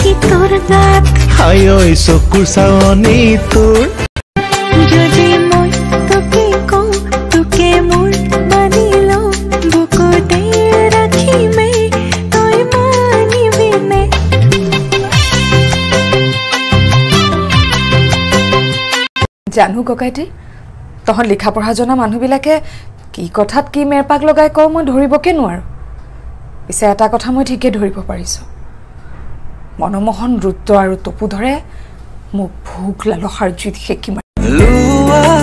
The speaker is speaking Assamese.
কি তোৰ গাত হাই ঐ চকুৰ চাৱনি তোৰ যদি মই তোকে কওঁ তোকে মোৰ মানি লওঁ বুকুতে ৰাখিমে তই মানিবিনে জানো ককাইটি তহত লিখা পঢ়া জনা মানুহবিলাকে কি কথাত কি মেৰপাক লগাই কওঁ মই ধৰিবকে নোৱাৰো পিছে এটা কথা মই ঠিকে ধৰিব পাৰিছো মনমোহন ৰুদ্ৰ আৰু তপু ধৰে মোক ভোক লালসাৰ জুইত সেকি মাৰে